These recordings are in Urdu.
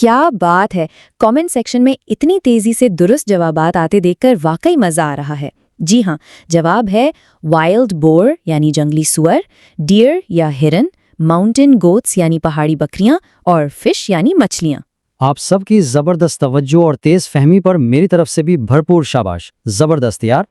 کیا بات ہے! کامنٹ سیکشن میں اتنی تیزی سے درست جوابات آتے دیکھ کر واقعی مزہ آ رہا ہے۔ جی ہاں، جواب ہے وائلڈ بور یعنی جنگلی سور، ڈیئر یا ہرن، ماؤنٹین گوٹس یعنی پہاڑی بکریاں، اور فش یعنی مچھلیاں۔ آپ سب کی زبردست توجہ اور تیز فہمی پر میری طرف سے بھی بھرپور شاباش، زبردست یار۔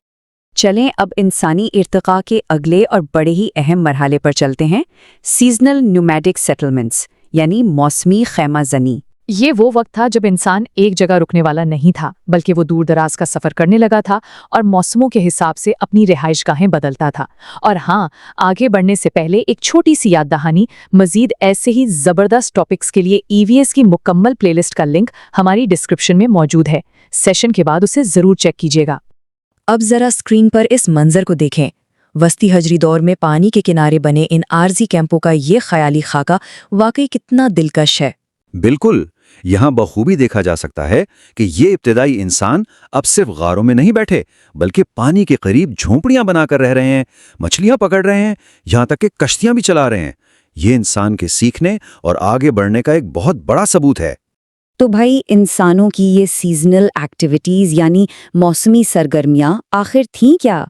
چلیں اب انسانی ارتقاء کے اگلے اور بڑے ہی اہم مرحلے پر چلتے ہیں، سیزنل نومیڈک سیٹلمنٹس یعنی موسمی خیمہ زنی۔ یہ وہ وقت تھا جب انسان ایک جگہ رکنے والا نہیں تھا، بلکہ وہ دور دراز کا سفر کرنے لگا تھا اور موسموں کے حساب سے اپنی رہائش گاہیں بدلتا تھا۔ اور ہاں، آگے بڑھنے سے پہلے ایک چھوٹی سی یاد دہانی، مزید ایسے ہی زبردست ٹاپکس کے لیے EVS کی مکمل پلے لسٹ کا لنک ہماری ڈسکرپشن میں موجود ہے۔ سیشن کے بعد اسے ضرور چیک کیجیے گا۔ اب ذرا اسکرین پر اس منظر کو دیکھیں۔ وسطی حجری دور میں پانی کے کنارے بنے ان عارضی کیمپوں کا یہ خیالی خاکہ واقعی کتنا دلکش ہے۔ بالکل، یہاں بخوبی دیکھا جا سکتا ہے کہ یہ ابتدائی انسان اب صرف غاروں میں نہیں بیٹھے، بلکہ پانی کے قریب جھونپڑیاں بنا کر رہ رہے ہیں، مچھلیاں پکڑ رہے ہیں، یہاں تک کہ کشتیاں بھی چلا رہے ہیں۔ یہ انسان کے سیکھنے اور آگے بڑھنے کا ایک بہت بڑا ثبوت ہے۔ تو بھائی، انسانوں کی یہ سیزنل ایکٹیویٹیز یعنی موسمی سرگرمیاں آخر تھیں کیا؟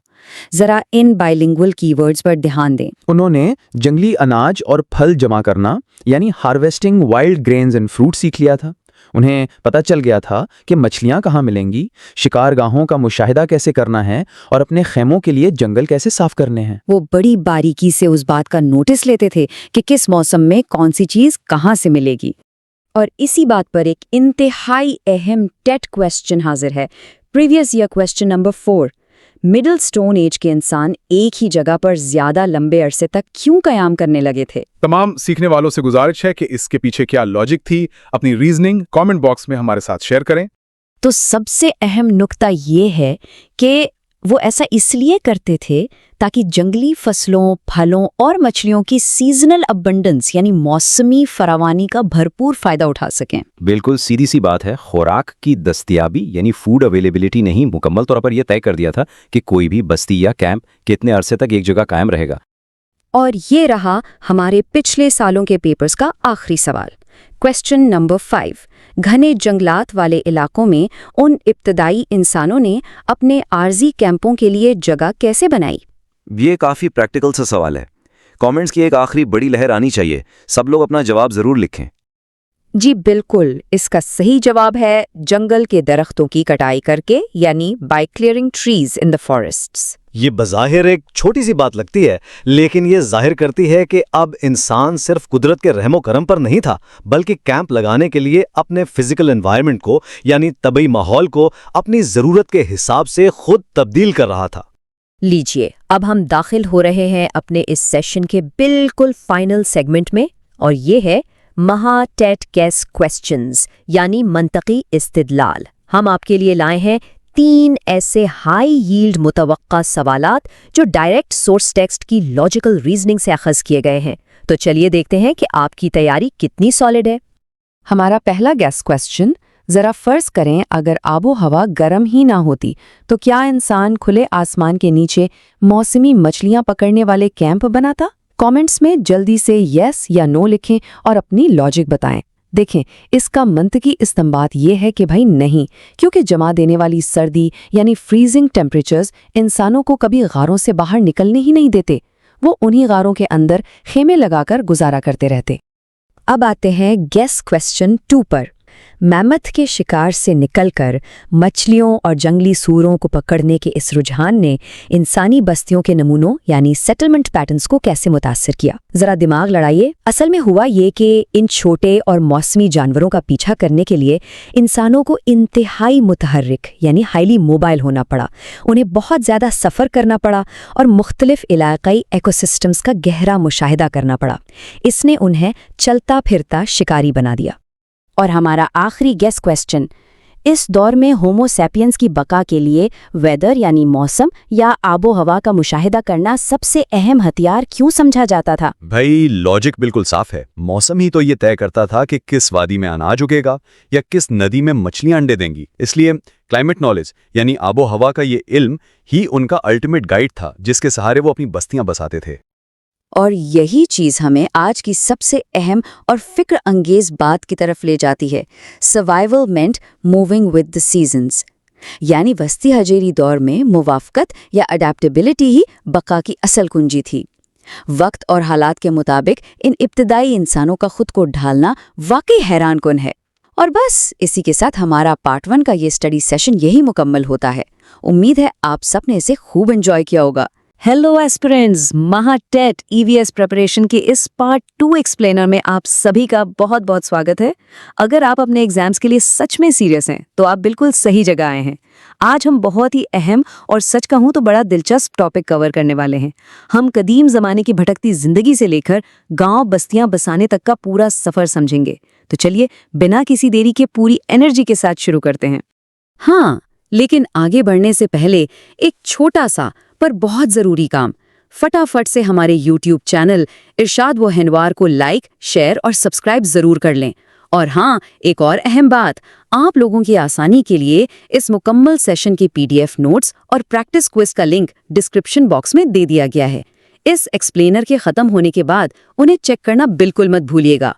ذرا ان بائلنگول کی ورڈز پر دھیان دیں۔ انہوں نے جنگلی اناج اور پھل جمع کرنا یعنی harvesting wild greens and fruit سیکھ لیا تھا۔ انہیں پتہ چل گیا تھا کہ مچھلیاں کہاں ملیں گی، شکار گاہوں کا مشاہدہ کیسے کرنا ہے اور اپنے خیموں کے لیے جنگل کیسے صاف کرنے ہیں۔ وہ بڑی باریکی سے اس بات کا نوٹس لیتے تھے کہ کس موسم میں کون سی چیز کہاں سے ملے گی۔ اور اسی بات پر ایک انتہائی اہم ٹیٹ کویسچن حاضر ہے، previous year question number 4۔ Middle stone age کے انسان ایک ہی جگہ پر زیادہ لمبے عرصے تک کیوں قیام کرنے لگے تھے؟ تمام سیکھنے والوں سے گزارش ہے کہ اس کے پیچھے کیا لاجک تھی، اپنی ریزننگ کامنٹ باکس میں ہمارے ساتھ شیئر کریں۔ تو سب سے اہم نکتہ یہ ہے کہ وہ ایسا اس لیے کرتے تھے تاکہ جنگلی فصلوں، پھلوں اور مچھلیوں کی سیزنل ابنڈنس یعنی موسمی فراوانی کا بھرپور فائدہ اٹھا سکیں۔ بالکل سیدھی سی بات ہے، خوراک کی دستیابی یعنی فوڈ اویلیبلٹی نے ہی مکمل طور پر یہ طے کر دیا تھا کہ کوئی بھی بستی یا کیمپ کتنے عرصے تک ایک جگہ قائم رہے گا۔ اور یہ رہا ہمارے پچھلے سالوں کے پیپرز کا آخری سوال، کویسچن نمبر 5۔ گھنے جنگلات والے علاقوں میں ان ابتدائی انسانوں نے اپنے عارضی کیمپوں کے لیے جگہ کیسے بنائی؟ یہ کافی پریکٹیکل سا سوال ہے۔ کامنٹس کی ایک آخری بڑی لہر آنی چاہیے، سب لوگ اپنا جواب ضرور لکھیں۔ جی بالکل، اس کا صحیح جواب ہے جنگل کے درختوں کی کٹائی کر کے، یعنی by clearing trees in the forests. یہ بظاہر ایک چھوٹی سی بات لگتی ہے، لیکن یہ ظاہر کرتی ہے کہ اب انسان صرف قدرت کے رحم و کرم پر نہیں تھا، بلکہ کیمپ لگانے کے لیے اپنے فزیکل انوائرمنٹ کو یعنی طبعی ماحول کو اپنی ضرورت کے حساب سے خود تبدیل کر رہا تھا۔ لیجئے، اب ہم داخل ہو رہے ہیں اپنے اس سیشن کے بالکل فائنل سیگمنٹ میں، اور یہ ہے مہا ٹیٹ کیس کویسچنز یعنی منطقی استدلال۔ ہم آپ کے لیے لائے ہیں 3 ایسے ہائی ییلڈ متوقع سوالات جو ڈائریکٹ سورس ٹیکسٹ کی لاجیکل ریزننگ سے اخذ کیے گئے ہیں۔ تو چلیے دیکھتے ہیں کہ آپ کی تیاری کتنی سالڈ ہے۔ ہمارا پہلا گیس کویسچن، ذرا فرض کریں اگر آب و ہوا گرم ہی نہ ہوتی تو کیا انسان کھلے آسمان کے نیچے موسمی مچھلیاں پکڑنے والے کیمپ بناتا؟ کامنٹس میں جلدی سے یس یا نو لکھیں اور اپنی لاجک بتائیں۔ دیکھیں، اس کا منطقی استنباط یہ ہے کہ بھائی نہیں، کیونکہ جما دینے والی سردی یعنی فریزنگ ٹیمپریچرز انسانوں کو کبھی غاروں سے باہر نکلنے ہی نہیں دیتے، وہ انہی غاروں کے اندر خیمے لگا کر گزارا کرتے رہتے۔ اب آتے ہیں گیس کویسچن 2 پر۔ میمتھ کے شکار سے نکل کر مچھلیوں اور جنگلی سوروں کو پکڑنے کے اس رجحان نے انسانی بستیوں کے نمونوں یعنی سیٹلمنٹ پیٹرنز کو کیسے متاثر کیا؟ ذرا دماغ لڑائیے۔ اصل میں ہوا یہ کہ ان چھوٹے اور موسمی جانوروں کا پیچھا کرنے کے لیے انسانوں کو انتہائی متحرک یعنی ہائیلی موبائل ہونا پڑا، انہیں بہت زیادہ سفر کرنا پڑا اور مختلف علاقائی ایکو سسٹمز کا گہرا مشاہدہ کرنا پڑا۔ اس نے انہیں چلتا پھرتا شکاری بنا دیا۔ اور ہمارا آخری گیس کویسچن، اس دور میں ہومو سیپینز کی بقا کے لیے ویدر یعنی موسم یا آب و ہوا کا مشاہدہ کرنا سب سے اہم ہتھیار کیوں سمجھا جاتا تھا؟ بھائی لاجک بالکل صاف ہے، موسم ہی تو یہ طے کرتا تھا کہ کس وادی میں اناج اگے گا یا کس ندی میں مچھلیاں انڈے دیں گی۔ اس لیے کلائمیٹ نالج یعنی آب و ہوا کا یہ علم ہی ان کا الٹیمیٹ گائیڈ تھا جس کے سہارے وہ اپنی بستیاں بساتے تھے۔ اور یہی چیز ہمیں آج کی سب سے اہم اور فکر انگیز بات کی طرف لے جاتی ہے، survival meant moving with the seasons, یعنی وسطی حجری دور میں موافقت یا اڈیپٹیبلٹی ہی بقا کی اصل کنجی تھی۔ وقت اور حالات کے مطابق ان ابتدائی انسانوں کا خود کو ڈھالنا واقعی حیران کن ہے۔ اور بس اسی کے ساتھ ہمارا پارٹ 1 کا یہ اسٹڈی سیشن یہی مکمل ہوتا ہے۔ امید ہے آپ سب نے اسے خوب انجوائے کیا ہوگا۔ ہیلو ایسپرینٹس، مہا ٹیٹ EVS پریپریشن کے اس پارٹ 2 ایکسپلینر میں آپ سبھی کا بہت بہت سواگت ہے۔ اگر آپ اپنے ایگزامز کے لیے سچ میں سیریس ہیں تو آپ بالکل صحیح جگہ آئے ہیں۔ آج ہم بہت ہی اہم اور سچ کہوں تو بڑا دلچسپ ٹاپک کور کرنے والے ہیں۔ ہم قدیم زمانے کی بھٹکتی زندگی سے لے کر گاؤں بستیاں بسانے تک کا پورا سفر سمجھیں گے۔ تو چلیے بنا کسی دیری کے پوری انرجی کے ساتھ شروع کرتے ہیں۔ ہاں، لیکن آگے بڑھنے سے پہلے ایک چھوٹا سا پر بہت ضروری کام، فٹافٹ سے ہمارے YouTube چینل ارشاد و ہنوار کو لائک، شیئر اور سبسکرائب ضرور کر لیں۔ اور ہاں، ایک اور اہم بات، آپ لوگوں کی آسانی کے لیے اس مکمل سیشن کے PDF نوٹس اور پریکٹس کوئز کا لنک ڈسکرپشن باکس میں دے دیا گیا ہے۔ اس ایکسپلینر کے ختم ہونے کے بعد انہیں چیک کرنا بالکل مت بھولیے گا۔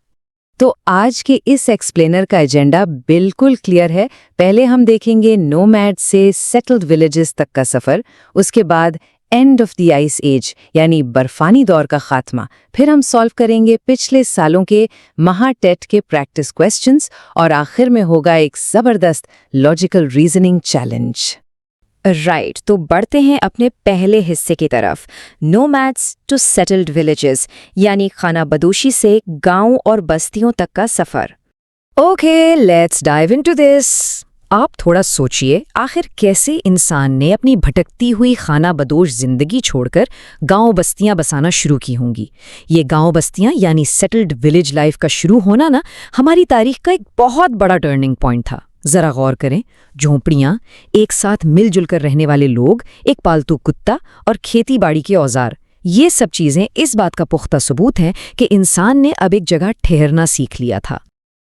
تو آج کے اس ایکسپلینر کا ایجنڈا بالکل کلیئر ہے۔ پہلے ہم دیکھیں گے نومیڈ سے سیٹلڈ ولیجز تک کا سفر، اس کے بعد end of the ice age یعنی برفانی دور کا خاتمہ، پھر ہم سالو کریں گے پچھلے سالوں کے مہا ٹیٹ کے پریکٹس کویسچنز، اور آخر میں ہوگا ایک زبردست لاجیکل ریزننگ چیلنج۔ رائٹ، تو بڑھتے ہیں اپنے پہلے حصے کی طرف، نومیڈس ٹو سیٹلڈ ولیجز یعنی خانہ بدوشی سے گاؤں اور بستیوں تک کا سفر۔ Okay, let's dive into this. آپ تھوڑا سوچئے، آخر کیسے انسان نے اپنی بھٹکتی ہوئی خانہ بدوش زندگی چھوڑ کر گاؤں بستیاں بسانا شروع کی ہوں گی؟ یہ گاؤں بستیاں یعنی سیٹلڈ ولیج لائف کا شروع ہونا نا ہماری تاریخ کا ایک بہت بڑا ٹرننگ پوائنٹ تھا۔ ذرا غور کریں، جھونپڑیاں، ایک ساتھ مل جل کر رہنے والے لوگ، ایک پالتو کتا اور کھیتی باڑی کے اوزار، یہ سب چیزیں اس بات کا پختہ ثبوت ہیں کہ انسان نے اب ایک جگہ ٹھہرنا سیکھ لیا تھا۔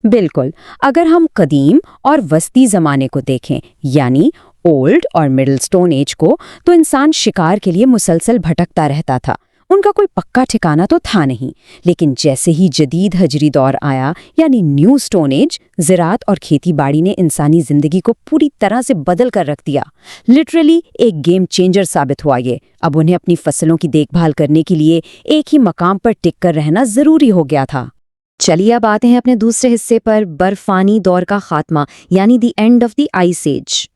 بالکل، اگر ہم قدیم اور وسطی زمانے کو دیکھیں یعنی اولڈ اور مڈل سٹون ایج کو، تو انسان شکار کے لیے مسلسل بھٹکتا رہتا تھا۔ ان کا کوئی پکا ٹھکانہ تو تھا نہیں، لیکن جیسے ہی جدید حجری دور آیا یعنی نیو سٹون ایج، زراعت اور کھیتی باڑی نے انسانی زندگی کو پوری طرح سے بدل کر رکھ دیا۔ لٹرلی ایک گیم چینجر ثابت ہوا یہ۔ اب انہیں اپنی فصلوں کی دیکھ بھال کرنے کے لیے ایک ہی مقام پر ٹک کر رہنا ضروری ہو گیا تھا۔ چلیے اب آتے ہیں اپنے دوسرے حصے پر، برفانی دور کا خاتمہ یعنی the end of the ice age.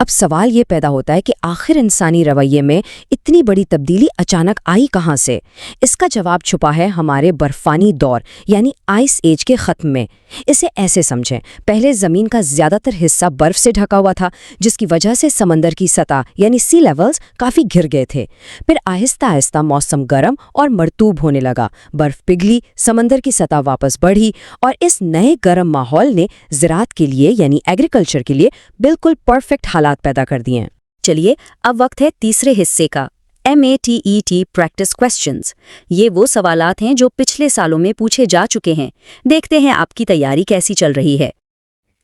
اب سوال یہ پیدا ہوتا ہے کہ آخر انسانی رویے میں اتنی بڑی تبدیلی اچانک آئی کہاں سے؟ اس کا جواب چھپا ہے ہمارے برفانی دور یعنی آئس ایج کے ختم میں۔ اسے ایسے سمجھیں، پہلے زمین کا زیادہ تر حصہ برف سے ڈھکا ہوا تھا، جس کی وجہ سے سمندر کی سطح یعنی سی لیولز کافی گر گئے تھے۔ پھر آہستہ آہستہ موسم گرم اور مرطوب ہونے لگا، برف پگھلی، سمندر کی سطح واپس بڑھی، اور اس نئے گرم ماحول نے زراعت کے لیے یعنی ایگریکلچر کے لیے بالکل پرفیکٹ حالات پیدا کر دیے ہیں۔ چلیے اب وقت ہے تیسرے حصے کا، METET پریکٹس کویسچنز۔ یہ وہ سوالات ہیں جو پچھلے سالوں میں پوچھے جا چکے ہیں۔ دیکھتے ہیں آپ کی تیاری کیسی چل رہی ہے۔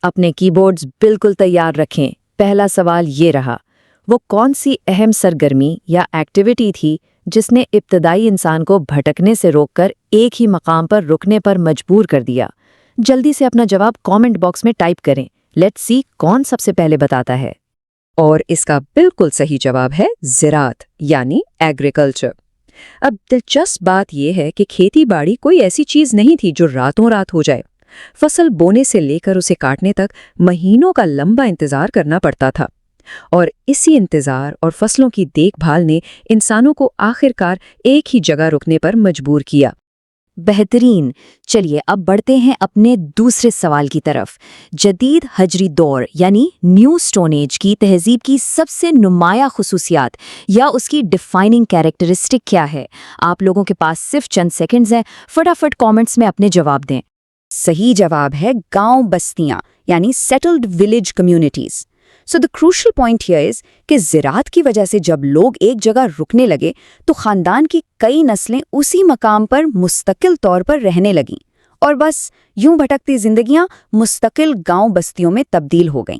اپنے کی بورڈز بالکل تیار رکھیں۔ پہلا سوال یہ رہا، وہ کون سی اہم سرگرمی یا ایکٹیویٹی تھی جس نے ابتدائی انسان کو بھٹکنے سے روک کر ایک ہی مقام پر رکنے پر مجبور کر دیا؟ جلدی سے اپنا جواب کامنٹ باکس میں ٹائپ کریں۔ لیٹس سی کون سب سے پہلے بتاتا ہے۔ اور اس کا بالکل صحیح جواب ہے زراعت یعنی ایگریکلچر۔ اب دلچسپ بات یہ ہے کہ کھیتی باڑی کوئی ایسی چیز نہیں تھی جو راتوں رات ہو جائے۔ فصل بونے سے لے کر اسے کاٹنے تک مہینوں کا لمبا انتظار کرنا پڑتا تھا، اور اسی انتظار اور فصلوں کی دیکھ بھال نے انسانوں کو آخر کار ایک ہی جگہ رکنے پر مجبور کیا۔ بہترین، چلیے اب بڑھتے ہیں اپنے دوسرے سوال کی طرف۔ جدید حجری دور یعنی نیو سٹون ایج کی تہذیب کی سب سے نمایاں خصوصیات یا اس کی ڈیفائننگ کیریکٹرسٹک کیا ہے؟ آپ لوگوں کے پاس صرف چند سیکنڈز ہیں، فٹافٹ کامنٹس میں اپنے جواب دیں۔ صحیح جواب ہے گاؤں بستیاں یعنی settled village communities. So the crucial point here is کہ زراعت کی وجہ سے جب لوگ ایک جگہ رکنے لگے تو خاندان کی کئی نسلیں اسی مقام پر مستقل طور پر رہنے لگیں، اور بس یوں بھٹکتی زندگیاں مستقل گاؤں بستیوں میں تبدیل ہو گئیں۔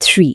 3,